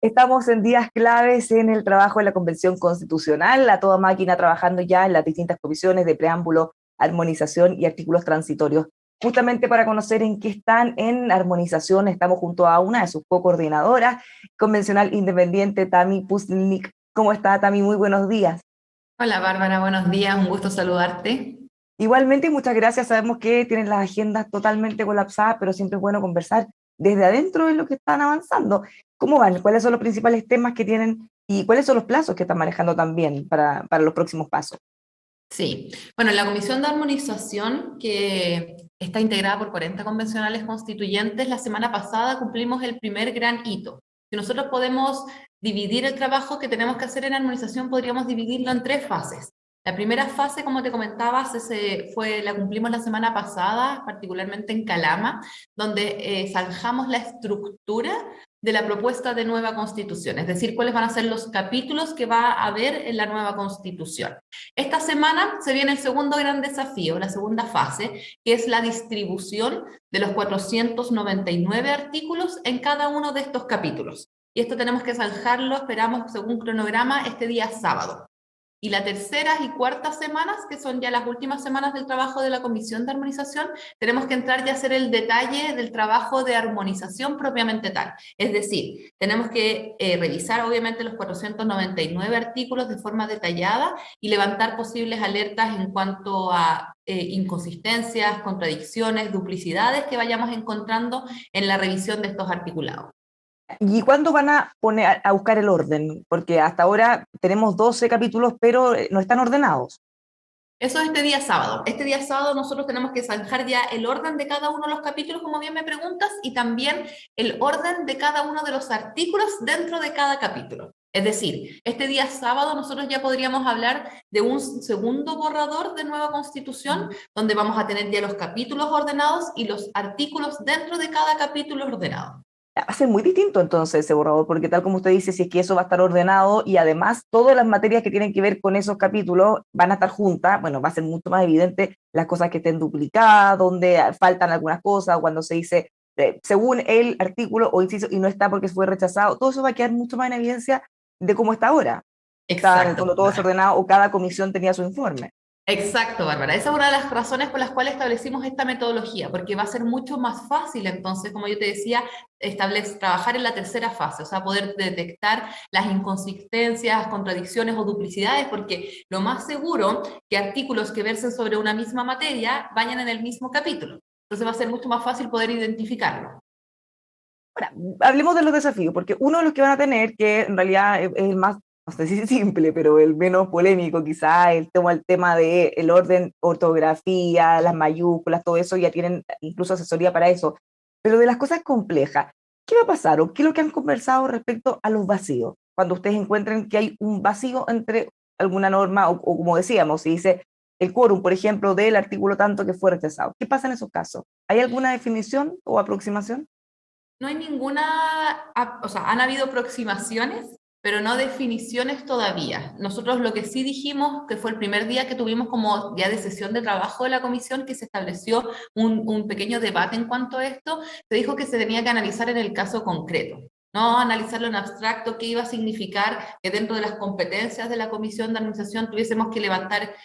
Estamos en días claves en el trabajo de la Convención Constitucional, a toda máquina trabajando ya en las distintas comisiones de preámbulo, armonización y artículos transitorios. Justamente para conocer en qué están en armonización, estamos junto a una de sus co-coordinadoras, convencional independiente, Tami Pusnik. ¿Cómo está, Tami? Muy buenos días. Hola Bárbara, buenos días, un gusto saludarte. Igualmente, muchas gracias. Sabemos que tienen las agendas totalmente colapsadas, pero siempre es bueno conversar desde adentro de lo que están avanzando. ¿Cómo van? ¿Cuáles son los principales temas que tienen y cuáles son los plazos que están manejando también para los próximos pasos? Sí, bueno, la Comisión de Armonización, que está integrada por 40 convencionales constituyentes, la semana pasada cumplimos el primer gran hito. Si nosotros podemos dividir el trabajo que tenemos que hacer en armonización, podríamos dividirlo en tres fases. La primera fase, como te comentaba, la cumplimos la semana pasada, particularmente en Calama, donde zanjamos la estructura de la propuesta de nueva constitución, es decir, cuáles van a ser los capítulos que va a haber en la nueva constitución. Esta semana se viene el segundo gran desafío, la segunda fase, que es la distribución de los 499 artículos en cada uno de estos capítulos. Y esto tenemos que zanjarlo, esperamos, según cronograma, este día sábado. Y la tercera y cuarta semanas, que son ya las últimas semanas del trabajo de la Comisión de Armonización, tenemos que entrar ya a hacer el detalle del trabajo de armonización propiamente tal. Es decir, tenemos que revisar obviamente los 499 artículos de forma detallada y levantar posibles alertas en cuanto a inconsistencias, contradicciones, duplicidades que vayamos encontrando en la revisión de estos articulados. ¿Y cuándo van a poner a buscar el orden? Porque hasta ahora tenemos 12 capítulos, pero no están ordenados. Eso es este día sábado. Este día sábado nosotros tenemos que zanjar ya el orden de cada uno de los capítulos, como bien me preguntas, y también el orden de cada uno de los artículos dentro de cada capítulo. Es decir, este día sábado nosotros ya podríamos hablar de un segundo borrador de nueva constitución, donde vamos a tener ya los capítulos ordenados y los artículos dentro de cada capítulo ordenado. Va a ser muy distinto entonces ese borrador, porque tal como usted dice, si es que eso va a estar ordenado y además todas las materias que tienen que ver con esos capítulos van a estar juntas, bueno, va a ser mucho más evidente las cosas que estén duplicadas, donde faltan algunas cosas, cuando se dice según el artículo o inciso y no está porque fue rechazado, todo eso va a quedar mucho más en evidencia de cómo está ahora. Está en el Exacto. fondo todo desordenado o cada comisión tenía su informe. Exacto, Bárbara. Esa es una de las razones por las cuales establecimos esta metodología, porque va a ser mucho más fácil entonces, como yo te decía, trabajar en la tercera fase, o sea, poder detectar las inconsistencias, contradicciones o duplicidades, porque lo más seguro que artículos que versen sobre una misma materia vayan en el mismo capítulo. Entonces va a ser mucho más fácil poder identificarlo. Ahora, hablemos de los desafíos, porque uno de los que van a tener, que en realidad es el más, no sé si simple, pero el menos polémico quizá, el tema de el orden, ortografía, las mayúsculas, todo eso, ya tienen incluso asesoría para eso. Pero de las cosas complejas, ¿qué va a pasar o qué es lo que han conversado respecto a los vacíos? Cuando ustedes encuentren que hay un vacío entre alguna norma, o como decíamos, si dice el quórum, por ejemplo, del artículo tanto que fue rechazado. ¿Qué pasa en esos casos? ¿Hay alguna definición o aproximación? No hay o sea, han habido aproximaciones, pero no definiciones todavía. Nosotros lo que sí dijimos, que fue el primer día que tuvimos como día de sesión de trabajo de la comisión, que se estableció un pequeño debate en cuanto a esto, se dijo que se tenía que analizar en el caso concreto. No analizarlo en abstracto, qué iba a significar que dentro de las competencias de la Comisión de Administración tuviésemos que levantar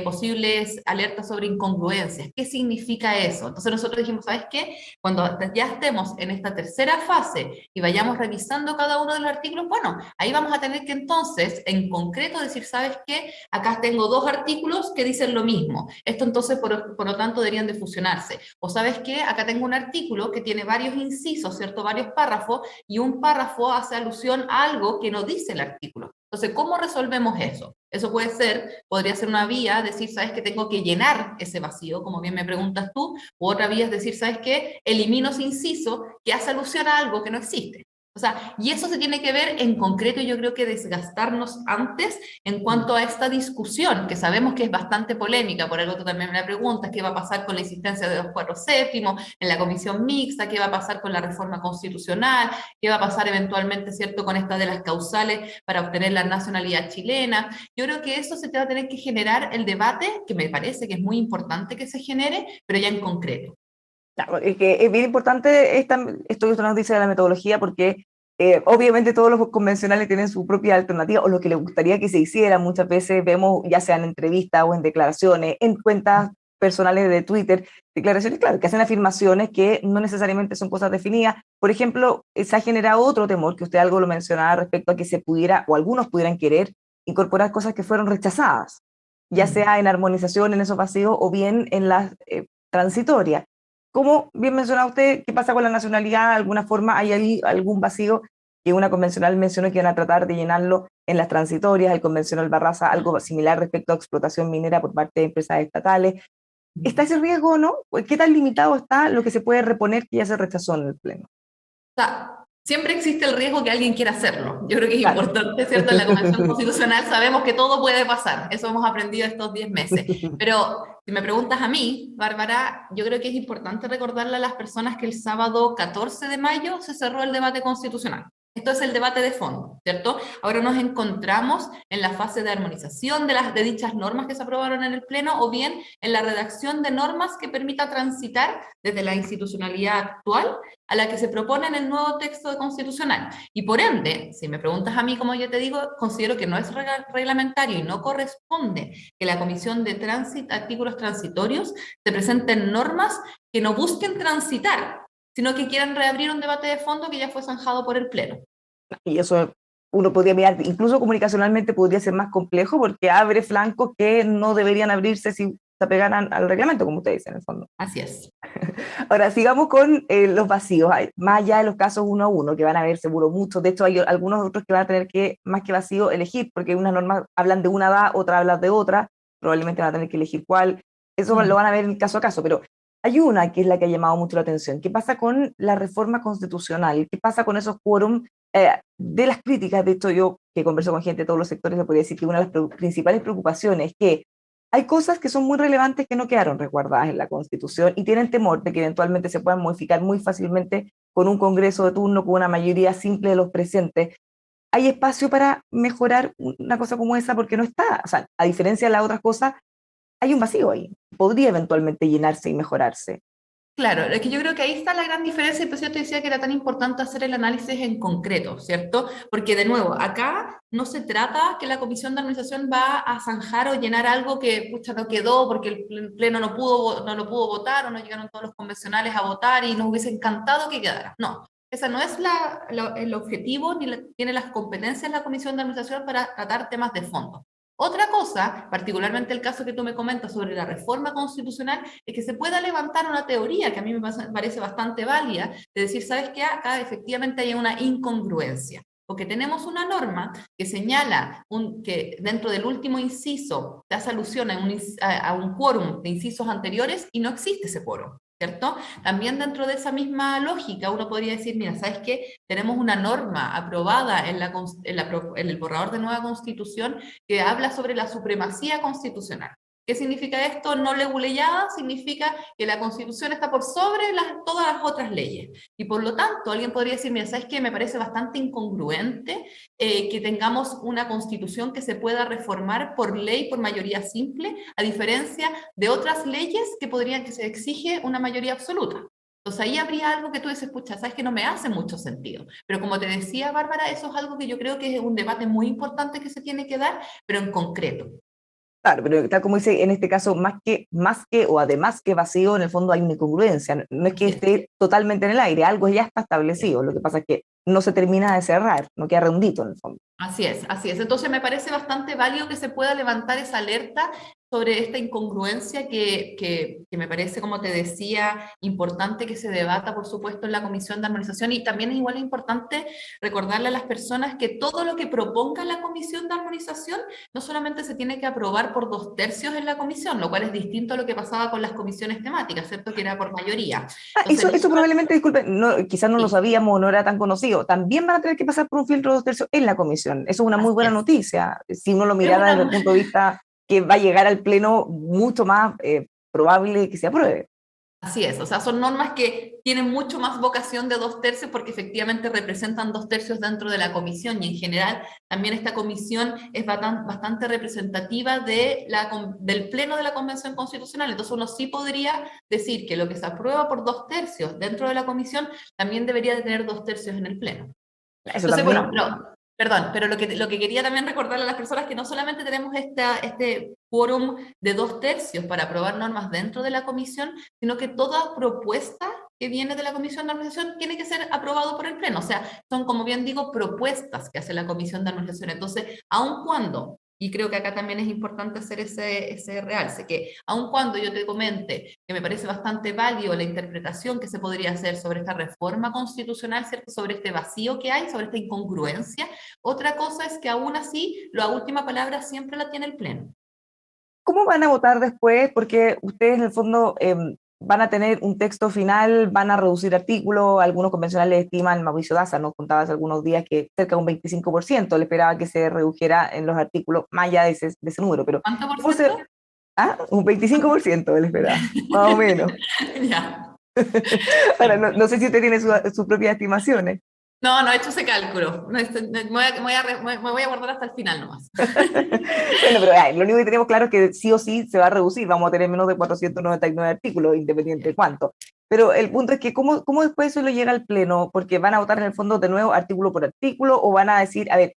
posibles alertas sobre incongruencias. ¿Qué significa eso? Entonces nosotros dijimos, ¿sabes qué? Cuando ya estemos en esta tercera fase y vayamos revisando cada uno de los artículos, bueno, ahí vamos a tener que entonces, en concreto, decir, ¿sabes qué? Acá tengo dos artículos que dicen lo mismo. Esto entonces, por lo tanto, deberían de fusionarse. O ¿sabes qué? Acá tengo un artículo que tiene varios incisos, ¿cierto? Varios párrafos, y un párrafo hace alusión a algo que no dice el artículo. Entonces, ¿cómo resolvemos eso? Eso podría ser una vía, decir, ¿sabes qué? Tengo que llenar ese vacío, como bien me preguntas tú, u otra vía es decir, ¿sabes qué? Elimino ese inciso que hace alusión a algo que no existe. O sea, y eso se tiene que ver en concreto, yo creo que desgastarnos antes en cuanto a esta discusión, que sabemos que es bastante polémica, por algo tú también me la preguntas, ¿qué va a pasar con la existencia de los 4/7 en la comisión mixta? ¿Qué va a pasar con la reforma constitucional? ¿Qué va a pasar eventualmente, cierto, con esta de las causales para obtener la nacionalidad chilena? Yo creo que eso se te va a tener que generar el debate, que me parece que es muy importante que se genere, pero ya en concreto. Claro, es que es bien importante esto que usted nos dice de la metodología, porque obviamente todos los convencionales tienen su propia alternativa o lo que les gustaría que se hiciera. Muchas veces vemos, ya sea en entrevistas o en declaraciones, en cuentas personales de Twitter, declaraciones, claro, que hacen afirmaciones que no necesariamente son cosas definidas. Por ejemplo, se ha generado otro temor, que usted algo lo mencionaba respecto a que se pudiera, o algunos pudieran querer, incorporar cosas que fueron rechazadas, ya sea en armonización, en esos vacíos, o bien en las transitorias. Como bien mencionaba usted, ¿qué pasa con la nacionalidad? ¿De alguna forma hay ahí algún vacío que una convencional mencionó que iban a tratar de llenarlo en las transitorias? El convencional Barraza, algo similar respecto a explotación minera por parte de empresas estatales. ¿Está ese riesgo o no? ¿Qué tan limitado está lo que se puede reponer que ya se rechazó en el Pleno? Sea, siempre existe el riesgo que alguien quiera hacerlo. Yo creo que es Claro. importante, ¿cierto? En la Convención Constitucional sabemos que todo puede pasar. Eso hemos aprendido estos 10 meses. Pero si me preguntas a mí, Bárbara, yo creo que es importante recordarle a las personas que el sábado 14 de mayo se cerró el debate constitucional. Esto es el debate de fondo, ¿cierto? Ahora nos encontramos en la fase de armonización de dichas normas que se aprobaron en el Pleno o bien en la redacción de normas que permita transitar desde la institucionalidad actual a la que se propone en el nuevo texto constitucional. Y por ende, si me preguntas a mí, como yo te digo, considero que no es reglamentario y no corresponde que la Comisión de Artículos Transitorios te presenten normas que no busquen transitar, sino que quieran reabrir un debate de fondo que ya fue zanjado por el Pleno. Y eso uno podría mirar, incluso comunicacionalmente podría ser más complejo porque abre flancos que no deberían abrirse si se apegaran al reglamento, como usted dice, en el fondo. Así es. Ahora, sigamos con los vacíos, más allá de los casos uno a uno, que van a haber seguro muchos, de hecho hay algunos otros que van a tener que, más que vacío, elegir, porque unas normas hablan de una edad, otras hablan de otra, probablemente van a tener que elegir cuál, eso lo van a ver en caso a caso, pero hay una que es la que ha llamado mucho la atención. ¿Qué pasa con la reforma constitucional? ¿Qué pasa con esos quórum de las críticas? De hecho, yo que converso con gente de todos los sectores, le podría decir que una de las principales preocupaciones es que hay cosas que son muy relevantes que no quedaron resguardadas en la Constitución y tienen temor de que eventualmente se puedan modificar muy fácilmente con un Congreso de turno, con una mayoría simple de los presentes. ¿Hay espacio para mejorar una cosa como esa? Porque no está, o sea, a diferencia de las otras cosas, hay un vacío ahí. Podría eventualmente llenarse y mejorarse. Claro, es que yo creo que ahí está la gran diferencia y por eso yo te decía que era tan importante hacer el análisis en concreto, ¿cierto? Porque de nuevo, acá no se trata que la comisión de armonización va a zanjar o llenar algo que pucha, no quedó porque el Pleno no lo pudo votar o no llegaron todos los convencionales a votar y nos hubiese encantado que quedara. No, esa no es el objetivo ni tiene las competencias la comisión de armonización para tratar temas de fondo. Otra cosa, particularmente el caso que tú me comentas sobre la reforma constitucional, es que se pueda levantar una teoría que a mí me parece bastante válida, de decir, ¿sabes qué? Acá efectivamente hay una incongruencia, porque tenemos una norma que señala que dentro del último inciso se hace alusión a un quórum de incisos anteriores y no existe ese quórum. ¿Cierto? También dentro de esa misma lógica uno podría decir, mira, ¿sabes qué? Tenemos una norma aprobada en el borrador de nueva constitución que habla sobre la supremacía constitucional. ¿Qué significa esto? No leguleyada significa que la Constitución está por sobre todas las otras leyes. Y por lo tanto, alguien podría decir, mira, ¿sabes qué? Me parece bastante incongruente que tengamos una Constitución que se pueda reformar por ley, por mayoría simple, a diferencia de otras leyes que se exige una mayoría absoluta. Entonces ahí habría algo que tú dices, pucha, sabes que no me hace mucho sentido. Pero como te decía, Bárbara, eso es algo que yo creo que es un debate muy importante que se tiene que dar, pero en concreto. Claro, pero tal como dice, en este caso, más que o además que vacío, en el fondo hay una incongruencia. No es que esté totalmente en el aire, algo ya está establecido. Lo que pasa es que no se termina de cerrar, no queda redondito en el fondo. Así es, así es. Entonces me parece bastante válido que se pueda levantar esa alerta sobre esta incongruencia que me parece, como te decía, importante que se debata, por supuesto, en la Comisión de Armonización, y también es igual importante recordarle a las personas que todo lo que proponga la Comisión de Armonización no solamente se tiene que aprobar por 2/3 en la comisión, lo cual es distinto a lo que pasaba con las comisiones temáticas, ¿cierto? Que era por mayoría. Entonces, Eso probablemente, disculpe, no, quizás no lo sí, sabíamos, no era tan conocido. También van a tener que pasar por un filtro de 2/3 en la comisión. Eso es una muy así buena es. noticia. Si uno lo Es mirara desde el una, punto de vista que va a llegar al pleno, mucho más probable que se apruebe. Así es, o sea, son normas que tienen mucho más vocación de 2/3 porque efectivamente representan 2/3 dentro de la comisión, y en general también esta comisión es bastante representativa del pleno de la Convención Constitucional. Entonces uno sí podría decir que lo que se aprueba por 2/3 dentro de la comisión también debería de tener 2/3 en el pleno. Eso Entonces, bueno, también. perdón, pero lo que quería también recordarle a las personas es que no solamente tenemos este quórum de 2/3 para aprobar normas dentro de la comisión, sino que toda propuesta que viene de la Comisión de Armonización tiene que ser aprobado por el Pleno. O sea, son, como bien digo, propuestas que hace la Comisión de Armonización. Entonces, aun cuando, y creo que acá también es importante hacer ese realce, que aun cuando yo te comente que me parece bastante válido la interpretación que se podría hacer sobre esta reforma constitucional, ¿cierto? Sobre este vacío que hay, sobre esta incongruencia, otra cosa es que aún así la última palabra siempre la tiene el Pleno. ¿Cómo van a votar después? Porque ustedes en el fondo van a tener un texto final, van a reducir artículos, algunos convencionales estiman, Mauricio Daza nos contaba hace algunos días que cerca de un 25% le esperaba que se redujera en los artículos, más allá de ese número, pero ¿Cuánto por ¿cómo se...? ciento? Ah, un 25% le esperaba, más o menos. Ya. Ahora, no sé si usted tiene sus propias estimaciones. No, no he hecho ese cálculo. No, me voy a guardar hasta el final nomás. Bueno, pero lo único que tenemos claro es que sí o sí se va a reducir, vamos a tener menos de 499 artículos, independiente de cuánto. Pero el punto es que, ¿cómo después eso lo llega al Pleno? Porque van a votar en el fondo de nuevo artículo por artículo, o van a decir, a ver,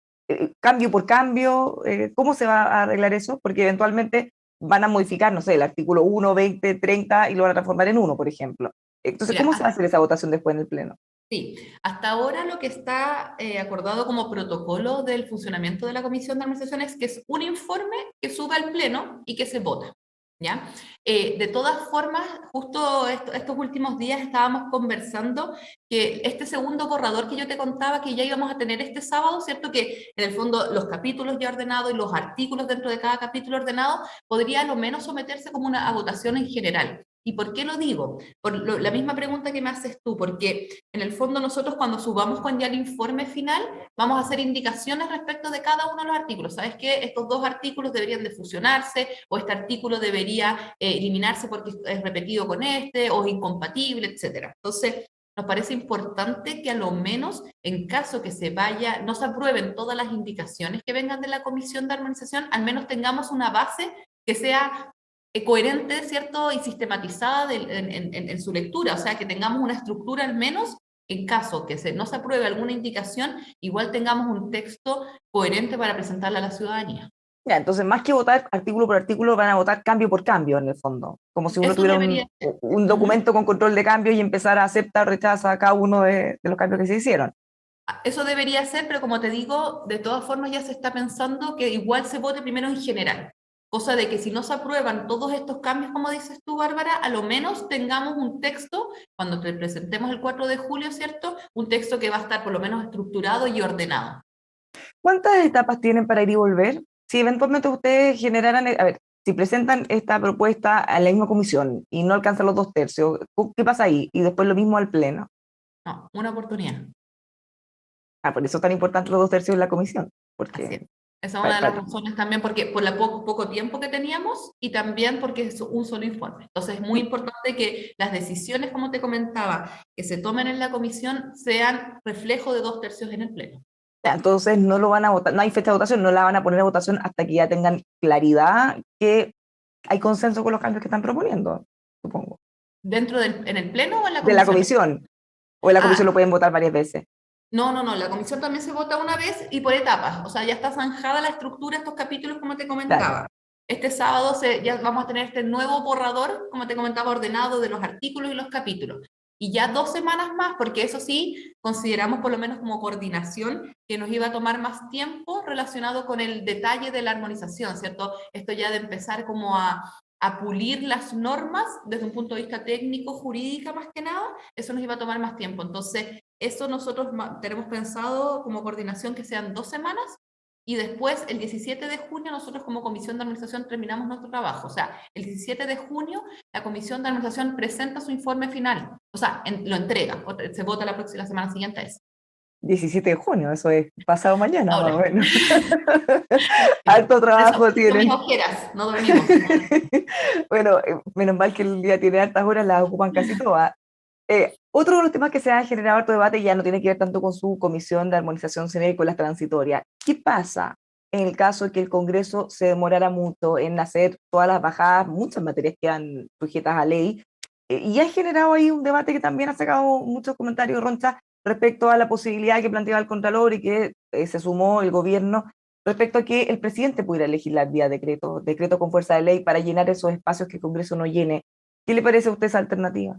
cambio por cambio, ¿cómo se va a arreglar eso? Porque eventualmente van a modificar, no sé, el artículo 1, 20, 30 y lo van a transformar en uno, por ejemplo. Entonces, ¿cómo se va a Mira, hacer esa votación después en el Pleno? sí, hasta ahora lo que está acordado como protocolo del funcionamiento de la Comisión de Administración es que es un informe que sube al Pleno y que se vota, ¿ya? De todas formas, justo estos últimos días estábamos conversando que este segundo borrador que yo te contaba que ya íbamos a tener este sábado, ¿cierto? Que en el fondo los capítulos ya ordenados y los artículos dentro de cada capítulo ordenado podría a lo menos someterse como una a votación en general. ¿Y por qué lo digo? La misma pregunta que me haces tú, porque en el fondo nosotros cuando subamos con ya el informe final, vamos a hacer indicaciones respecto de cada uno de los artículos. ¿Sabes qué? Estos dos artículos deberían de fusionarse, o este artículo debería eliminarse porque es repetido con este, o es incompatible, etcétera. Entonces, nos parece importante que a lo menos en caso que no se aprueben todas las indicaciones que vengan de la Comisión de Armonización, al menos tengamos una base que sea coherente, ¿cierto? Y sistematizada en su lectura, o sea, que tengamos una estructura al menos en caso que no se apruebe alguna indicación, igual tengamos un texto coherente para presentarle a la ciudadanía. Ya, entonces, más que votar artículo por artículo, van a votar cambio por cambio, en el fondo. Como si uno Eso tuviera debería ser. un Ujú. documento con control de cambio y empezar a aceptar o rechazar cada uno de los cambios que se hicieron. Eso debería ser, pero como te digo, de todas formas ya se está pensando que igual se vote primero en general. Cosa de que si no se aprueban todos estos cambios, como dices tú, Bárbara, a lo menos tengamos un texto, cuando te presentemos el 4 de julio, ¿cierto? Un texto que va a estar por lo menos estructurado y ordenado. ¿Cuántas etapas tienen para ir y volver? Si eventualmente ustedes generaran, a ver, si presentan esta propuesta a la misma comisión y no alcanzan los 2/3, ¿qué pasa ahí? Y después lo mismo al Pleno. No, una oportunidad. Ah, por eso es tan importante los 2/3 en la comisión, Así es. porque... Esa es una pa- de las pa- razones también, porque por el poco tiempo que teníamos y también porque es un solo informe. Entonces es muy importante que las decisiones, como te comentaba, que se tomen en la comisión sean reflejo de 2/3 en el pleno. entonces no lo van a votar, no hay fecha de votación, no la van a poner a votación hasta que ya tengan claridad que hay consenso con los cambios que están proponiendo, supongo. ¿En el pleno o en la De la comisión? comisión, o en la comisión lo Ah, pueden votar varias veces. no, la comisión también se vota una vez y por etapas, o sea, ya está zanjada la estructura de estos capítulos como te Claro. comentaba. Este sábado ya vamos a tener este nuevo borrador, como te comentaba, ordenado de los artículos y los capítulos. Y ya 2 semanas más, porque eso sí, consideramos por lo menos como coordinación que nos iba a tomar más tiempo relacionado con el detalle de la armonización, ¿cierto? Esto ya de empezar como a pulir las normas desde un punto de vista técnico, jurídica más que nada, eso nos iba a tomar más tiempo. Entonces, eso nosotros tenemos pensado como coordinación que sean 2 semanas y después el 17 de junio nosotros como comisión de administración terminamos nuestro trabajo. O sea, el 17 de junio la comisión de administración presenta su informe final, o sea, lo entrega, se vota la semana siguiente a eso. 17 de junio, eso es pasado mañana más o Ahora, menos. Harto por eso, trabajo tengo mis tienen. ojeras, no dormimos. Bueno, menos mal que el día tiene hartas horas, las ocupan casi todas. Otro de los temas que se ha generado harto debate ya no tiene que ver tanto con su comisión de armonización, sino que con las transitorias. ¿Qué pasa en el caso de que el Congreso se demorara mucho en hacer todas las bajadas? Muchas materias quedan sujetas a ley, y ha generado ahí un debate que también ha sacado muchos comentarios, Roncha, respecto a la posibilidad que planteaba el Contralor y que se sumó el gobierno respecto a que el presidente pudiera legislar vía decreto, decreto con fuerza de ley para llenar esos espacios que el Congreso no llene. ¿Qué le parece a usted esa alternativa?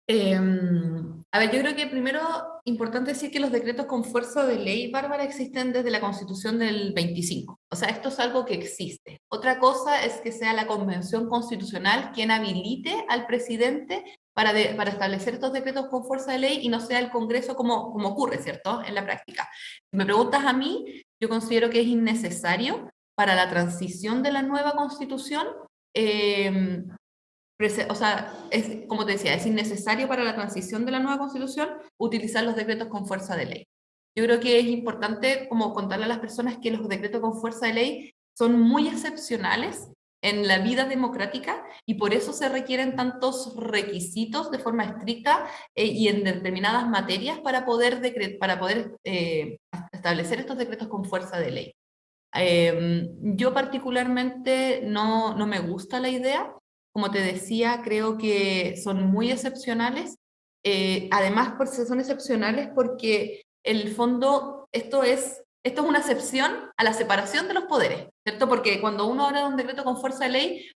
A ver, yo creo que primero importante decir que los decretos con fuerza de ley, Bárbara, existen desde la Constitución del 25. O sea, esto es algo que existe. Otra cosa es que sea la Convención Constitucional quien habilite al presidente para establecer estos decretos con fuerza de ley y no sea el Congreso como ocurre, ¿cierto? En la práctica. Si me preguntas a mí, yo considero que es innecesario para la transición de la nueva Constitución. eh, o sea, es, como te decía, es innecesario para la transición de la nueva constitución utilizar los decretos con fuerza de ley. Yo creo que es importante como contarle a las personas que los decretos con fuerza de ley son muy excepcionales en la vida democrática y por eso se requieren tantos requisitos de forma estricta y en determinadas materias para poder establecer estos decretos con fuerza de ley. Yo particularmente no me gusta la idea. Como te decía, creo que son muy excepcionales. Además, son excepcionales porque en el fondo esto es una excepción a la separación de los poderes, ¿cierto? Porque cuando uno habla de un decreto con fuerza de ley,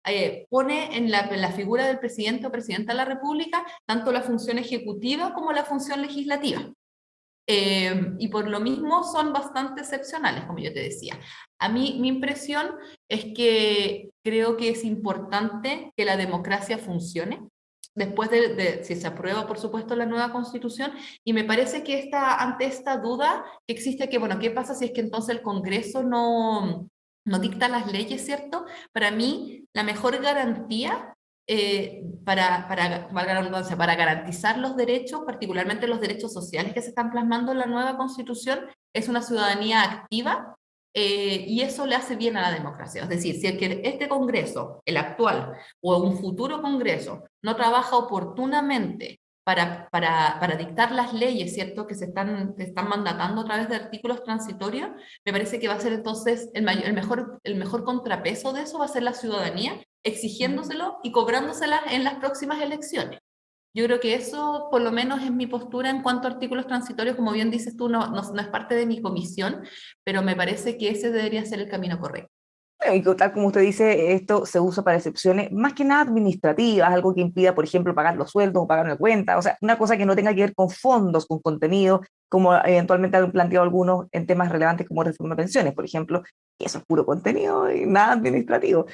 pone en la figura del presidente o presidenta de la República tanto la función ejecutiva como la función legislativa. Y por lo mismo son bastante excepcionales, como yo te decía. A mí mi impresión es que creo que es importante que la democracia funcione después si se aprueba, por supuesto, la nueva constitución, y me parece que ante esta duda que existe, que, bueno, ¿qué pasa si es que entonces el Congreso no dicta las leyes, ¿cierto? Para mí, la mejor garantía valga la redundancia, para garantizar los derechos, particularmente los derechos sociales que se están plasmando en la nueva constitución, es una ciudadanía activa y eso le hace bien a la democracia. Es decir, si este Congreso, el actual o un futuro Congreso, no trabaja oportunamente para dictar las leyes, ¿cierto?, que se están mandatando a través de artículos transitorios, me parece que va a ser entonces el mejor contrapeso de eso va a ser la ciudadanía exigiéndoselo y cobrándoselas en las próximas elecciones. Yo creo que eso, por lo menos, es mi postura en cuanto a artículos transitorios. Como bien dices tú, no es parte de mi comisión, pero me parece que ese debería ser el camino correcto. Y tal como usted dice, esto se usa para excepciones más que nada administrativas, algo que impida, por ejemplo, pagar los sueldos o pagar una cuenta, o sea, una cosa que no tenga que ver con fondos, con contenido, como eventualmente han planteado algunos en temas relevantes como reforma de pensiones, por ejemplo, y eso es puro contenido y nada administrativo.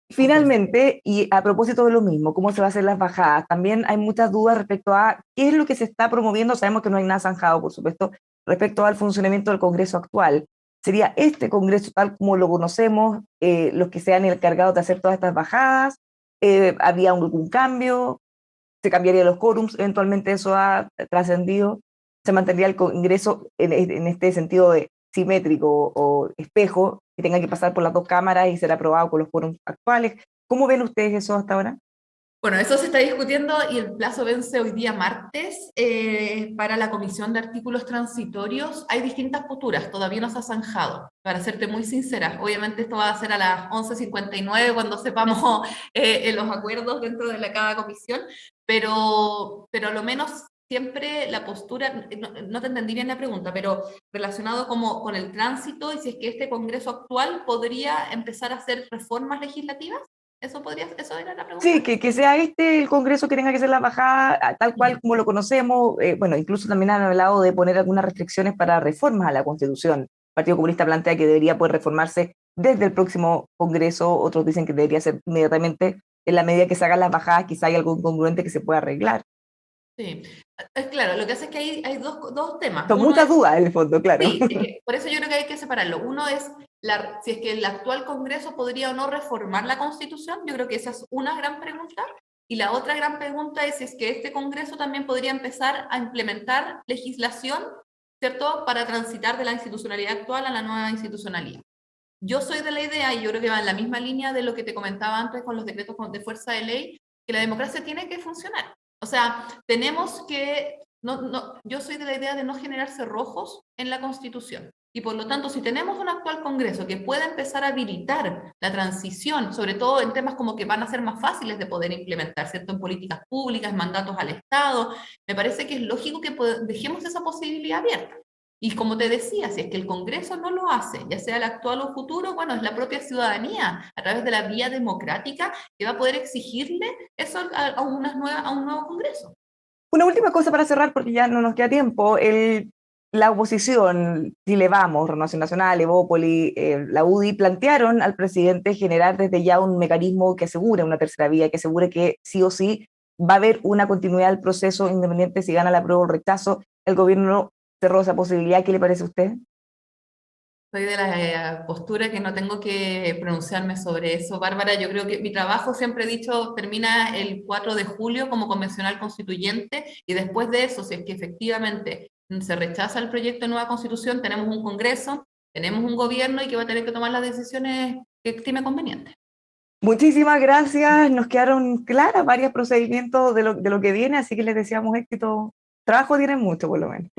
Finalmente, y a propósito de lo mismo, ¿cómo se va a hacer las bajadas? También hay muchas dudas respecto a qué es lo que se está promoviendo. Sabemos que no hay nada zanjado, por supuesto, respecto al funcionamiento del Congreso actual. ¿Sería este Congreso tal como lo conocemos, los que sean encargados de hacer todas estas bajadas? ¿Habría algún cambio? ¿Se cambiaría los quórums? Eventualmente eso ha trascendido. ¿Se mantendría el Congreso en este sentido de simétrico o espejo, que tenga que pasar por las dos cámaras y ser aprobado con los quórums actuales? ¿Cómo ven ustedes eso hasta ahora? Bueno, eso se está discutiendo y el plazo vence hoy día martes para la Comisión de Artículos Transitorios. Hay distintas posturas, todavía no se ha zanjado, para serte muy sincera. Obviamente esto va a ser a las 11:59 cuando sepamos los acuerdos dentro de cada comisión, pero a lo menos siempre la postura, no te entendí bien la pregunta, pero relacionado como con el tránsito y si es que este Congreso actual podría empezar a hacer reformas legislativas. Eso era la pregunta. Sí, que sea este el Congreso que tenga que hacer la bajada, tal cual como lo conocemos. Bueno, incluso también han hablado de poner algunas restricciones para reformas a la Constitución. El Partido Comunista plantea que debería poder reformarse desde el próximo Congreso, otros dicen que debería ser inmediatamente. En la medida que se hagan las bajadas, quizá hay algún congruente que se pueda arreglar. Sí, es claro, lo que hace es que hay dos temas. Son Uno muchas es, dudas en el fondo, claro. sí, es que por eso yo creo que hay que separarlo. Uno es si es que el actual Congreso podría o no reformar la Constitución. Yo creo que esa es una gran pregunta. Y la otra gran pregunta es si es que este Congreso también podría empezar a implementar legislación, ¿cierto?, para transitar de la institucionalidad actual a la nueva institucionalidad. Yo soy de la idea, y yo creo que va en la misma línea de lo que te comentaba antes con los decretos de fuerza de ley, que la democracia tiene que funcionar. O sea, tenemos que, yo soy de la idea de no generar cerrojos en la Constitución. Y por lo tanto, si tenemos un actual Congreso que pueda empezar a habilitar la transición, sobre todo en temas como que van a ser más fáciles de poder implementar, ¿cierto?, en políticas públicas, mandatos al Estado, me parece que es lógico que dejemos esa posibilidad abierta. Y como te decía, si es que el Congreso no lo hace, ya sea el actual o futuro, bueno, es la propia ciudadanía, a través de la vía democrática, que va a poder exigirle eso a un nuevo Congreso. Una última cosa para cerrar, porque ya no nos queda tiempo. La oposición, Chile Vamos, Renovación Nacional, Evópoli, la UDI, plantearon al presidente generar desde ya un mecanismo que asegure una tercera vía, que asegure que sí o sí va a haber una continuidad del proceso independiente si gana la prueba o el rechazo. El gobierno cerró esa posibilidad. ¿Qué le parece a usted? Soy de la postura que no tengo que pronunciarme sobre eso, Bárbara. Yo creo que mi trabajo, siempre he dicho, termina el 4 de julio como convencional constituyente, y después de eso, si es que efectivamente se rechaza el proyecto de nueva constitución, tenemos un Congreso, tenemos un gobierno y que va a tener que tomar las decisiones que estime convenientes. Muchísimas gracias. Nos quedaron claras varios procedimientos de lo que viene, así que les deseamos éxito. Trabajo tienen mucho, por lo menos.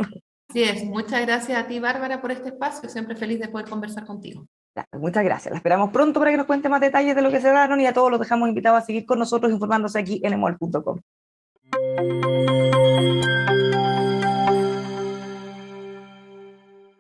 Así es, muchas gracias a ti, Bárbara, por este espacio. Siempre feliz de poder conversar contigo. Claro, muchas gracias. La esperamos pronto para que nos cuente más detalles de lo que se daron, y a todos los dejamos invitados a seguir con nosotros informándose aquí en emol.com.